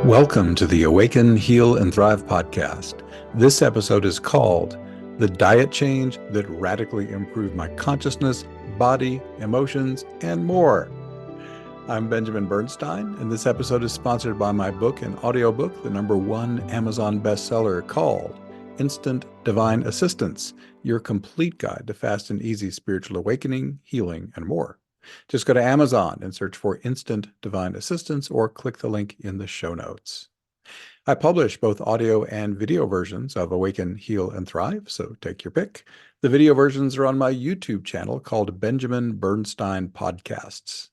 Welcome to the Awaken, Heal, and Thrive podcast. This episode is called The Diet Change That Radically Improved My Consciousness, Body, Emotions, and More. I'm Benjamin Bernstein, and this episode is sponsored by my book and audiobook, the #1 Amazon bestseller called Instant Divine Assistance, Your Complete Guide to Fast and Easy Spiritual Awakening, Healing, and More. Just go to Amazon and search for Instant Divine Assistance or click the link in the show notes. I publish both audio and video versions of Awaken, Heal, and Thrive, so take your pick. The video versions are on my YouTube channel called Benjamin Bernstein Podcasts.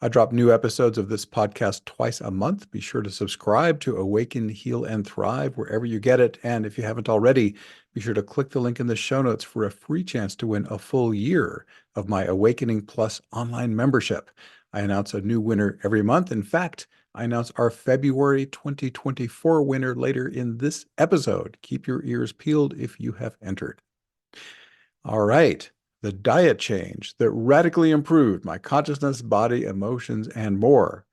I drop new episodes of this podcast twice a month. Be sure to subscribe to Awaken, Heal, and Thrive wherever you get it. And if you haven't already, be sure to click the link in the show notes for a free chance to win a full year of my Awakening Plus online membership. I announce a new winner every month. In fact, I announce our February 2024 winner later in this episode. Keep your ears peeled if you have entered. All right. The diet change that radically improved my consciousness, body, emotions, and more.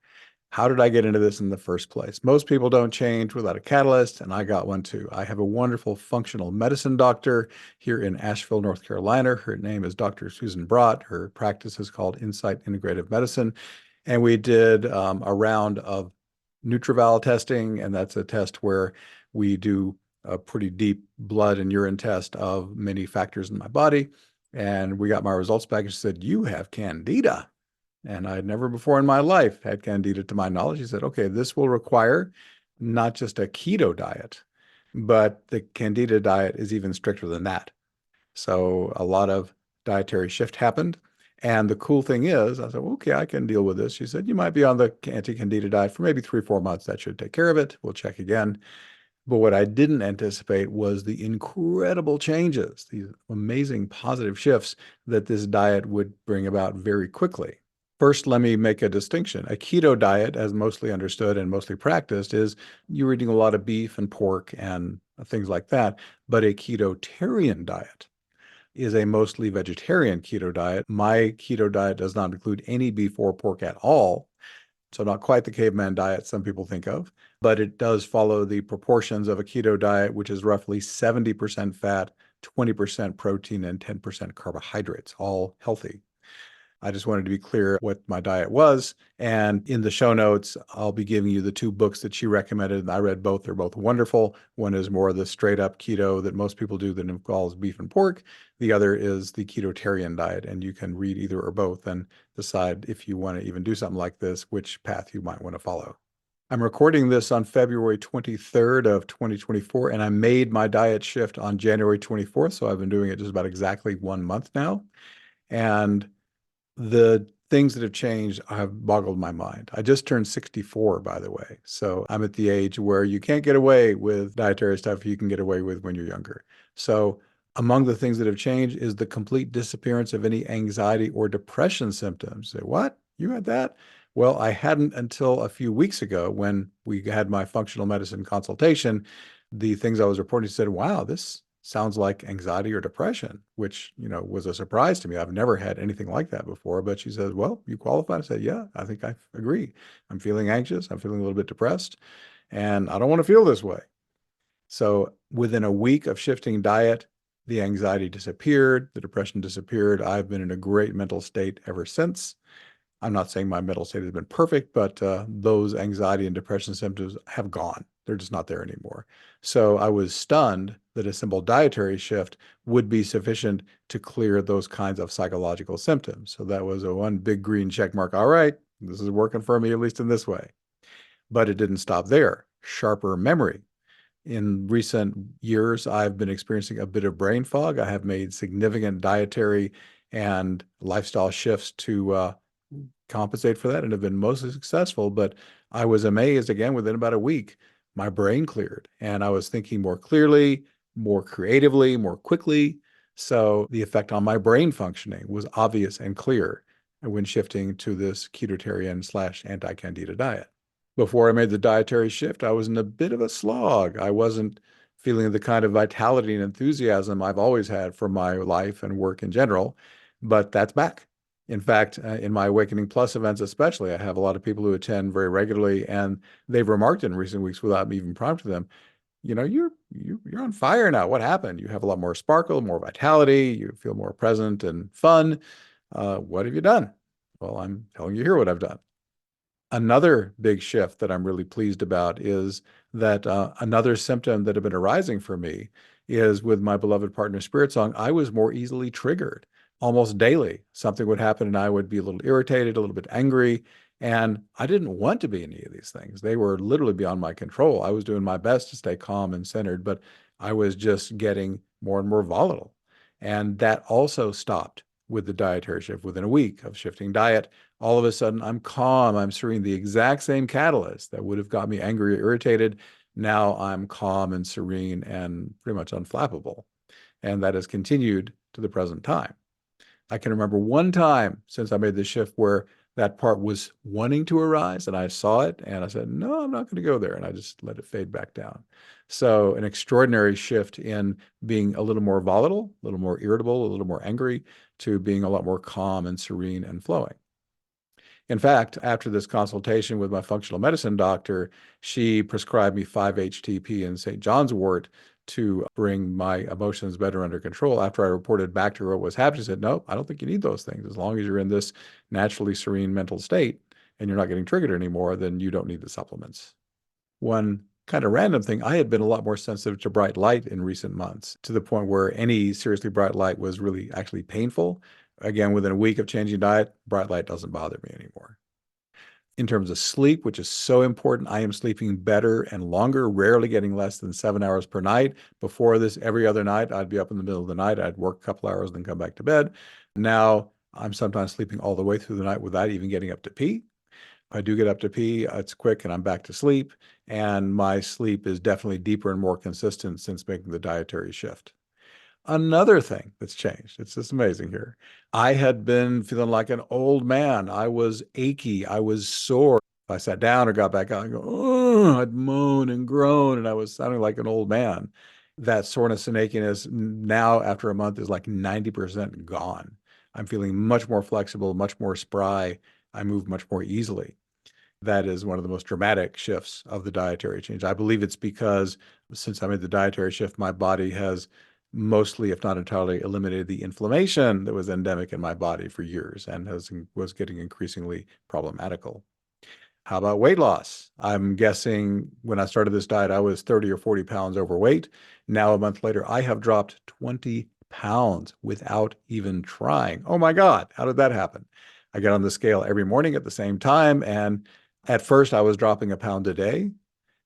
How did I get into this in the first place? Most people don't change without a catalyst, and I got one too. I have a wonderful functional medicine doctor here in Asheville, North Carolina. Her name is Dr. Susan Brott. Her practice is called Insight Integrative Medicine. And we did a round of Nutrival testing, and that's a test where we do a pretty deep blood and urine test of many factors in my body. And we got my results back and she said, "You have candida." And I had never before in my life had candida to my knowledge. He said, "Okay, this will require not just a keto diet, but the candida diet is even stricter than that." So a lot of dietary shift happened. And the cool thing is, I said, well, "Okay, I can deal with this." She said, "You might be on the anti-candida diet for maybe 3-4 months. That should take care of it. We'll check again." But what I didn't anticipate was the incredible changes, these amazing positive shifts that this diet would bring about very quickly. First, let me make a distinction. A keto diet, as mostly understood and mostly practiced, is you're eating a lot of beef and pork and things like that. But a ketotarian diet is a mostly vegetarian keto diet. My keto diet does not include any beef or pork at all. So not quite the caveman diet some people think of, but it does follow the proportions of a keto diet, which is roughly 70% fat, 20% protein, and 10% carbohydrates, all healthy. I just wanted to be clear what my diet was. And in the show notes, I'll be giving you the 2 books that she recommended. And I read both. They're both wonderful. One is more the straight up keto that most people do that involves beef and pork. The other is the Ketotarian diet. And you can read either or both and decide if you want to even do something like this, which path you might want to follow. I'm recording this on February 23rd of 2024, and I made my diet shift on January 24th. So I've been doing it just about exactly 1 month now. And the things that have changed have boggled my mind. I just turned 64, by the way. So I'm at the age where you can't get away with dietary stuff you can get away with when you're younger. So among the things that have changed is the complete disappearance of any anxiety or depression symptoms. Say, what? You had that? Well, I hadn't until a few weeks ago when we had my functional medicine consultation. The things I was reporting said, wow, this sounds like anxiety or depression, which, was a surprise to me. I've never had anything like that before. But she says, well, you qualify. I said, yeah, I think I agree. I'm feeling anxious. I'm feeling a little bit depressed, and I don't want to feel this way. So within a week of shifting diet, the anxiety disappeared, the depression disappeared. I've been in a great mental state ever since. I'm not saying my mental state has been perfect, but those anxiety and depression symptoms have gone. They're just not there anymore. So I was stunned that a simple dietary shift would be sufficient to clear those kinds of psychological symptoms. So that was a one big green check mark. All right, this is working for me, at least in this way. But it didn't stop there. Sharper memory. In recent years, I've been experiencing a bit of brain fog. I have made significant dietary and lifestyle shifts to compensate for that and have been mostly successful. But I was amazed again, within about a week, my brain cleared and I was thinking more clearly, more creatively, more quickly. So the effect on my brain functioning was obvious and clear when shifting to this ketotarian / anti-candida diet. Before I made the dietary shift, I was in a bit of a slog. I wasn't feeling the kind of vitality and enthusiasm I've always had for my life and work in general, but that's back. In fact, in my Awakening Plus events, especially, I have a lot of people who attend very regularly, and they've remarked in recent weeks without me even prompting them, you're on fire now. What happened? You have a lot more sparkle, more vitality. You feel more present and fun. What have you done? Well, I'm telling you here what I've done. Another big shift that I'm really pleased about is that another symptom that had been arising for me is with my beloved partner Spirit Song, I was more easily triggered almost daily. Something would happen and I would be a little irritated, a little bit angry. And I didn't want to be any of these things. They were literally beyond my control. I was doing my best to stay calm and centered, but I was just getting more and more volatile. And that also stopped with the dietary shift. Within a week of shifting diet, all of a sudden I'm calm. I'm serene. The exact same catalyst that would have got me angry or irritated. Now I'm calm and serene and pretty much unflappable. And that has continued to the present time. I can remember one time since I made this shift where that part was wanting to arise and I saw it and I said, no, I'm not going to go there. And I just let it fade back down. So an extraordinary shift in being a little more volatile, a little more irritable, a little more angry, to being a lot more calm and serene and flowing. In fact, after this consultation with my functional medicine doctor, she prescribed me 5-HTP and St. John's wort to bring my emotions better under control. After I reported back to her what was happening, she said, no, I don't think you need those things. As long as you're in this naturally serene mental state and you're not getting triggered anymore, then you don't need the supplements. One kind of random thing, I had been a lot more sensitive to bright light in recent months, to the point where any seriously bright light was really actually painful. Again, within a week of changing diet, bright light doesn't bother me anymore. In terms of sleep, which is so important, I am sleeping better and longer, rarely getting less than 7 hours per night. Before this, every other night, I'd be up in the middle of the night. I'd work a couple hours, then come back to bed. Now, I'm sometimes sleeping all the way through the night without even getting up to pee. If I do get up to pee, it's quick and I'm back to sleep. And my sleep is definitely deeper and more consistent since making the dietary shift. Another thing that's changed, it's just amazing here. I had been feeling like an old man. I was achy. I was sore. If I sat down or got back out, I'd go, oh, I'd moan and groan, and I was sounding like an old man. That soreness and achiness now, after a month, is like 90% gone. I'm feeling much more flexible, much more spry. I move much more easily. That is one of the most dramatic shifts of the dietary change. I believe it's because since I made the dietary shift, my body has mostly, if not entirely, eliminated the inflammation that was endemic in my body for years and was getting increasingly problematical. How about weight loss? I'm guessing when I started this diet, I was 30 or 40 pounds overweight. Now, a month later, I have dropped 20 pounds without even trying. Oh my God, how did that happen? I get on the scale every morning at the same time. And at first, I was dropping a pound a day.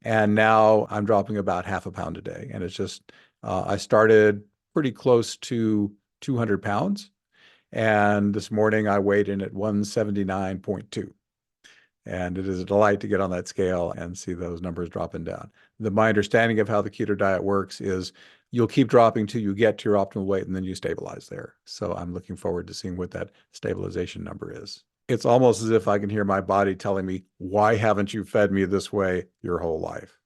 And now I'm dropping about half a pound a day. And it's just, I started pretty close to 200 pounds. And this morning I weighed in at 179.2. And it is a delight to get on that scale and see those numbers dropping down. My understanding of how the keto diet works is you'll keep dropping till you get to your optimal weight and then you stabilize there. So I'm looking forward to seeing what that stabilization number is. It's almost as if I can hear my body telling me, why haven't you fed me this way your whole life?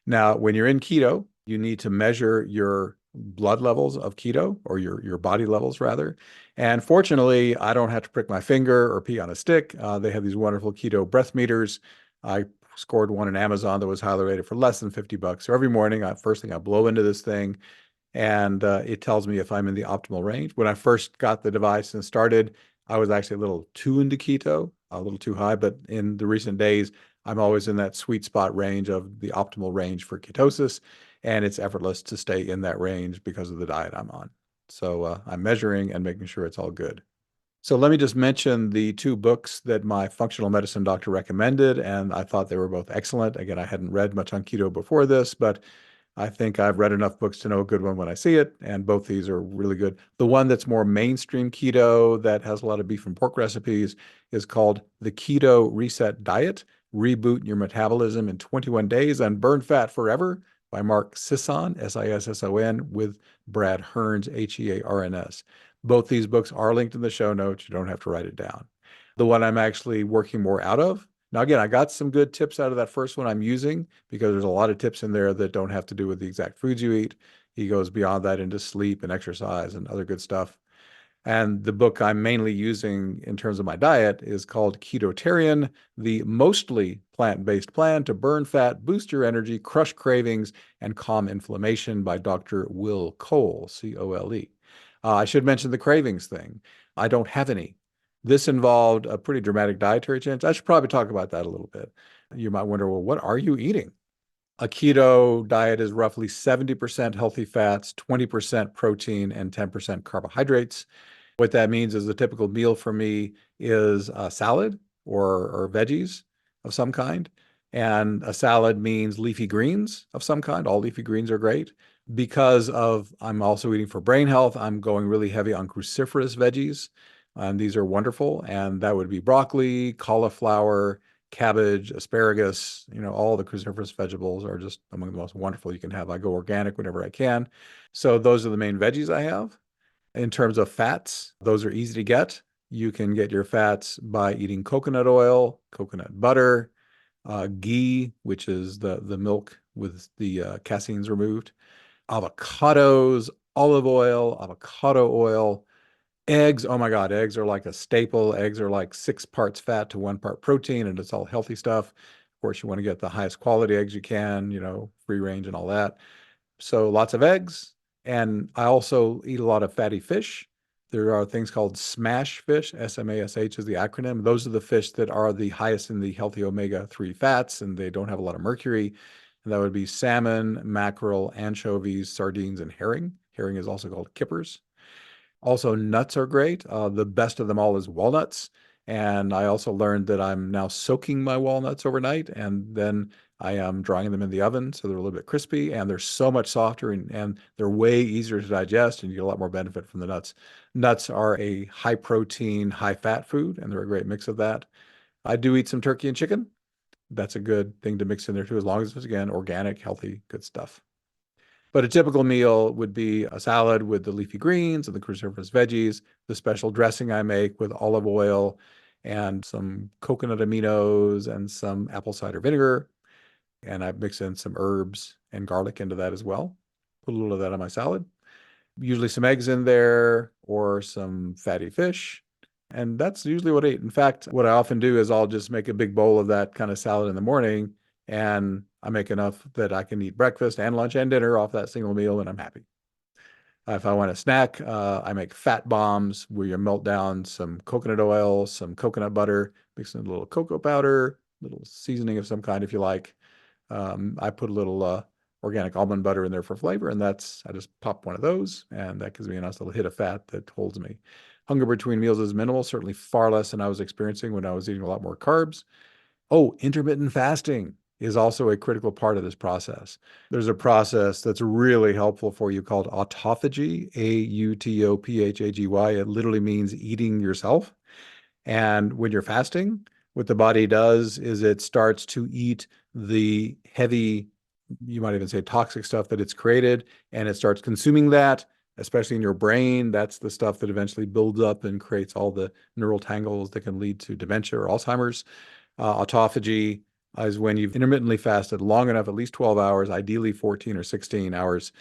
Now, when you're in keto, you need to measure your blood levels of keto, or your body levels rather. And fortunately, I don't have to prick my finger or pee on a stick. They have these wonderful keto breath meters. I scored one on Amazon that was highly rated for less than $50. So every morning, first thing I blow into this thing, and it tells me if I'm in the optimal range. When I first got the device and started, I was actually a little too into keto, a little too high, but in the recent days, I'm always in that sweet spot range of the optimal range for ketosis, and it's effortless to stay in that range because of the diet I'm on. So I'm measuring and making sure it's all good. So let me just mention the two books that my functional medicine doctor recommended, and I thought they were both excellent. Again, I hadn't read much on keto before this, but I think I've read enough books to know a good one when I see it, and both these are really good. The one that's more mainstream keto that has a lot of beef and pork recipes is called The Keto Reset Diet, Reboot Your Metabolism in 21 Days and Burn Fat Forever by Mark Sisson, Sisson, with Brad Hearns, Hearns. Both these books are linked in the show notes. You don't have to write it down. The one I'm actually working more out of, now, again, I got some good tips out of that first one I'm using because there's a lot of tips in there that don't have to do with the exact foods you eat. He goes beyond that into sleep and exercise and other good stuff. And the book I'm mainly using in terms of my diet is called Ketotarian, the mostly plant-based plan to burn fat, boost your energy, crush cravings, and calm inflammation by Dr. Will Cole, C-O-L-E. I should mention the cravings thing. I don't have any. This involved a pretty dramatic dietary change. I should probably talk about that a little bit. You might wonder, well, what are you eating? A keto diet is roughly 70% healthy fats, 20% protein, and 10% carbohydrates. What that means is the typical meal for me is a salad or veggies of some kind. And a salad means leafy greens of some kind. All leafy greens are great. Because of I'm also eating for brain health, I'm going really heavy on cruciferous veggies. And these are wonderful. And that would be broccoli, cauliflower, cabbage, asparagus, all the cruciferous vegetables are just among the most wonderful you can have. I go organic whenever I can. So those are the main veggies I have. In terms of fats, those are easy to get. You can get your fats by eating coconut oil, coconut butter, ghee, which is the milk with the caseins removed, avocados, olive oil, avocado oil, eggs. Oh my God, eggs are like a staple. Eggs are like 6 parts fat to 1 part protein, and it's all healthy stuff. Of course, you want to get the highest quality eggs you can, free range and all that. So lots of eggs. And I also eat a lot of fatty fish. There are things called SMASH fish. SMASH is the acronym. Those are the fish that are the highest in the healthy omega-3 fats, and they don't have a lot of mercury. And that would be salmon, mackerel, anchovies, sardines, and herring. Herring is also called kippers. Also, nuts are great. The best of them all is walnuts. And I also learned that I'm now soaking my walnuts overnight, and then I am drying them in the oven so they're a little bit crispy, and they're so much softer and they're way easier to digest, and you get a lot more benefit from the nuts. Nuts are a high protein, high fat food, and they're a great mix of that. I do eat some turkey and chicken. That's a good thing to mix in there too, as long as it's, again, organic, healthy, good stuff. But a typical meal would be a salad with the leafy greens and the cruciferous veggies, the special dressing I make with olive oil and some coconut aminos and some apple cider vinegar. And I mix in some herbs and garlic into that as well. Put a little of that on my salad. Usually some eggs in there or some fatty fish. And that's usually what I eat. In fact, what I often do is I'll just make a big bowl of that kind of salad in the morning, and I make enough that I can eat breakfast and lunch and dinner off that single meal, and I'm happy. If I want a snack, I make fat bombs where you melt down some coconut oil, some coconut butter, mix in a little cocoa powder, little seasoning of some kind if you like. I put a little organic almond butter in there for flavor, and I just pop one of those, and that gives me a nice little hit of fat that holds me. Hunger between meals is minimal, certainly far less than I was experiencing when I was eating a lot more carbs. Oh, intermittent fasting is also a critical part of this process. There's a process that's really helpful for you called autophagy, A-U-T-O-P-H-A-G-Y. It literally means eating yourself. And when you're fasting, what the body does is it starts to eat the heavy, you might even say toxic stuff that it's created, and it starts consuming that, especially in your brain. That's the stuff that eventually builds up and creates all the neural tangles that can lead to dementia or Alzheimer's. Autophagy is when you've intermittently fasted long enough, at least 12 hours, ideally 14 or 16 hours,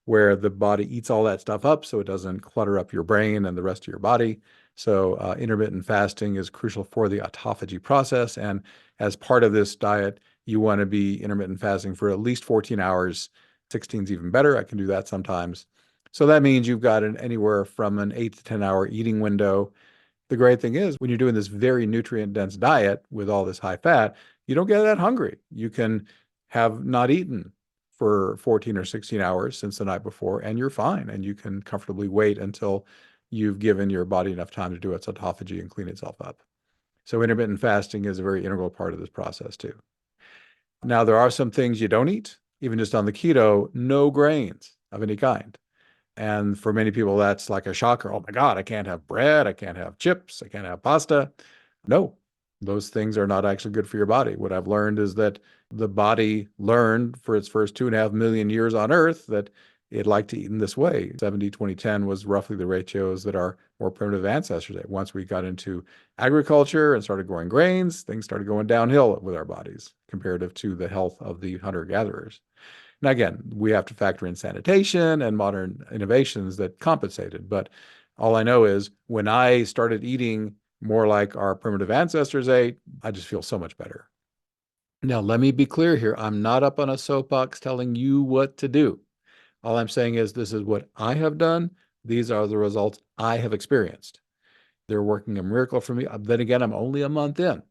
where the body eats all that stuff up so it doesn't clutter up your brain and the rest of your body. So intermittent fasting is crucial for the autophagy process. And as part of this diet, you want to be intermittent fasting for at least 14 hours. 16 is even better. I can do that sometimes. So that means you've got anywhere from an 8 to 10 hour eating window. The great thing is when you're doing this very nutrient dense diet with all this high fat, you don't get that hungry. You can have not eaten for 14 or 16 hours since the night before, and you're fine. And you can comfortably wait until you've given your body enough time to do its autophagy and clean itself up. So intermittent fasting is a very integral part of this process too. Now, there are some things you don't eat, even just on the keto, no grains of any kind. And for many people, that's like a shocker. Oh my God, I can't have bread. I can't have chips. I can't have pasta. No, those things are not actually good for your body. What I've learned is that the body learned for its first 2.5 million years on Earth that it liked to eat in this way. 70-20-10 was roughly the ratios that our more primitive ancestors did. Once we got into agriculture and started growing grains, things started going downhill with our bodies comparative to the health of the hunter-gatherers. Now, again, we have to factor in sanitation and modern innovations that compensated, but All I know is when I started eating more like our primitive ancestors ate, I just feel so much better. Now, let me be clear here. I'm not up on a soapbox telling you what to do. All I'm saying is this is what I have done. These are the results I have experienced. They're working a miracle for me. Then again, I'm only a month in,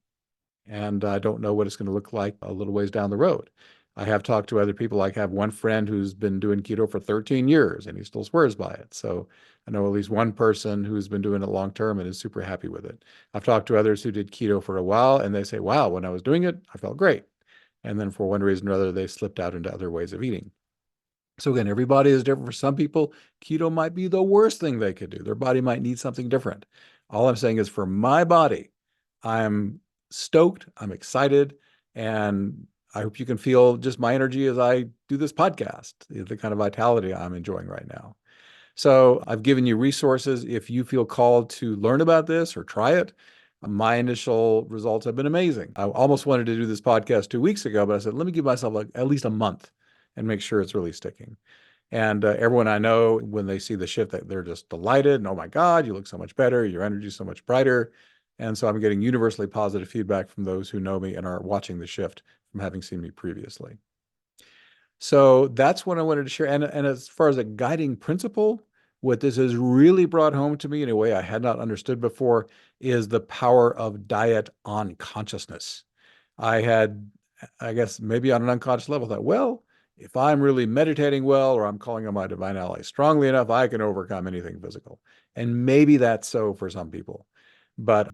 and I don't know what it's going to look like a little ways down the road. I have talked to other people. I have one friend who's been doing keto for 13 years and he still swears by it. So I know at least one person who's been doing it long term and is super happy with it. I've talked to others who did keto for a while and they say, wow, when I was doing it, I felt great. And then for one reason or other, they slipped out into other ways of eating. So again, everybody is different. For some people, keto might be the worst thing they could do. Their body might need something different. All I'm saying is for my body, I'm stoked, I'm excited, and I hope you can feel just my energy as I do this podcast, the kind of vitality I'm enjoying right now. So I've given you resources if you feel called to learn about this or try it. My initial results have been amazing. I almost wanted to do this podcast 2 weeks ago, but I said, let me give myself at least a month and make sure it's really sticking. And everyone I know, when they see the shift, they're just delighted. And oh my God, you look so much better. Your energy is so much brighter. And so I'm getting universally positive feedback from those who know me and are watching the shift from having seen me previously. So that's what I wanted to share. And as far as a guiding principle, what this has really brought home to me in a way I had not understood before is the power of diet on consciousness. I had, I guess, maybe on an unconscious level, thought, well, if I'm really meditating well, or I'm calling on my divine ally strongly enough, I can overcome anything physical. And maybe that's so for some people, but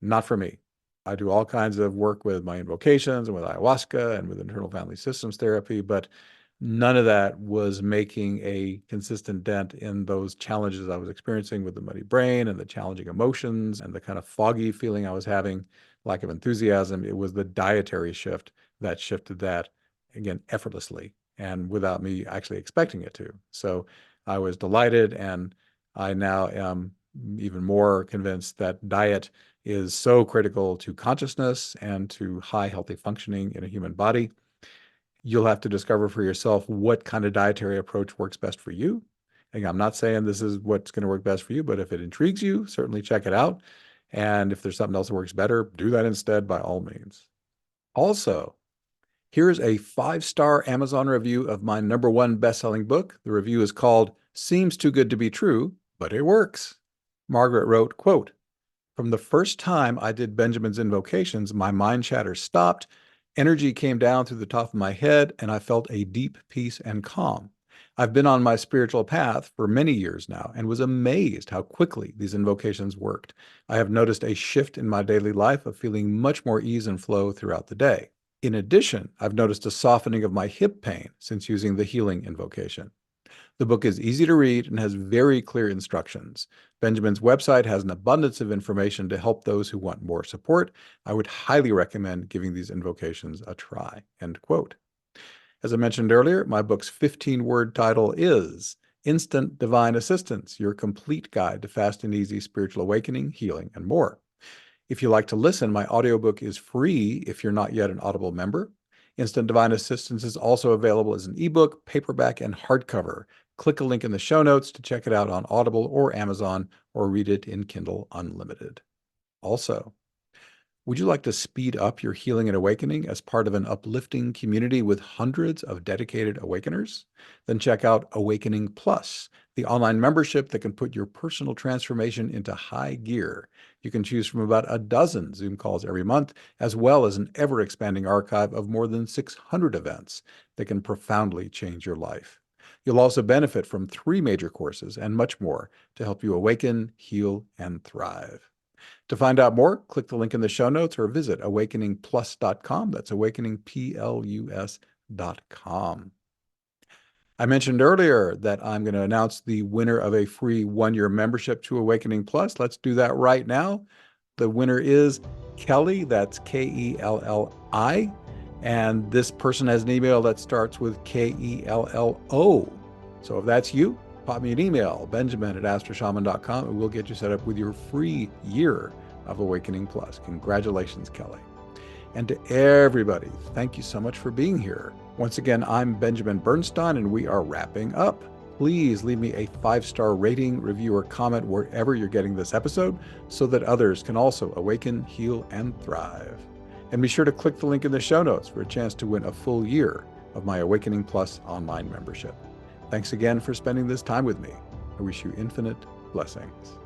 not for me. I do all kinds of work with my invocations and with ayahuasca and with internal family systems therapy, but none of that was making a consistent dent in those challenges I was experiencing with the muddy brain and the challenging emotions and the kind of foggy feeling I was having, lack of enthusiasm. It was the dietary shift that shifted that, again, effortlessly and without me actually expecting it to. So I was delighted, and I now am even more convinced that diet is so critical to consciousness and to high healthy functioning in a human body. You'll have to discover for yourself what kind of dietary approach works best for you. And I'm not saying this is what's going to work best for you, but if it intrigues you, certainly check it out. And if there's something else that works better, do that instead by all means. Also, here's a 5-star Amazon review of my #1 best-selling book. The review is called "Seems Too Good to Be True, but It Works." Margaret wrote, quote, "From the first time I did Benjamin's invocations, my mind chatter stopped, energy came down through the top of my head, and I felt a deep peace and calm. I've been on my spiritual path for many years now and was amazed how quickly these invocations worked. I have noticed a shift in my daily life of feeling much more ease and flow throughout the day. In addition, I've noticed a softening of my hip pain since using the healing invocation. The book is easy to read and has very clear instructions. Benjamin's website has an abundance of information to help those who want more support. I would highly recommend giving these invocations a try." End quote. As I mentioned earlier, my book's 15-word title is Instant Divine Assistance, Your Complete Guide to Fast and Easy Spiritual Awakening, Healing, and More. If you like to listen, my audiobook is free if you're not yet an Audible member. Instant Divine Assistance is also available as an ebook, paperback, and hardcover. Click a link in the show notes to check it out on Audible or Amazon, or read it in Kindle Unlimited. Also, would you like to speed up your healing and awakening as part of an uplifting community with hundreds of dedicated awakeners? Then check out Awakening Plus, the online membership that can put your personal transformation into high gear. You can choose from about a dozen Zoom calls every month, as well as an ever-expanding archive of more than 600 events that can profoundly change your life. You'll also benefit from 3 major courses and much more to help you awaken, heal, and thrive. To find out more, click the link in the show notes or visit awakeningplus.com. That's awakeningplus.com. I mentioned earlier that I'm going to announce the winner of a free 1-year membership to Awakening Plus. Let's do that right now. The winner is Kelly. That's Kelli. And this person has an email that starts with KELLO. So if that's you, pop me an email, benjamin@astroshaman.com, and we'll get you set up with your free year of Awakening Plus. Congratulations, Kelly. And to everybody, thank you so much for being here. Once again, I'm Benjamin Bernstein, and we are wrapping up. Please leave me a 5-star rating, review, or comment wherever you're getting this episode so that others can also awaken, heal, and thrive. And be sure to click the link in the show notes for a chance to win a full year of my Awakening Plus online membership. Thanks again for spending this time with me. I wish you infinite blessings.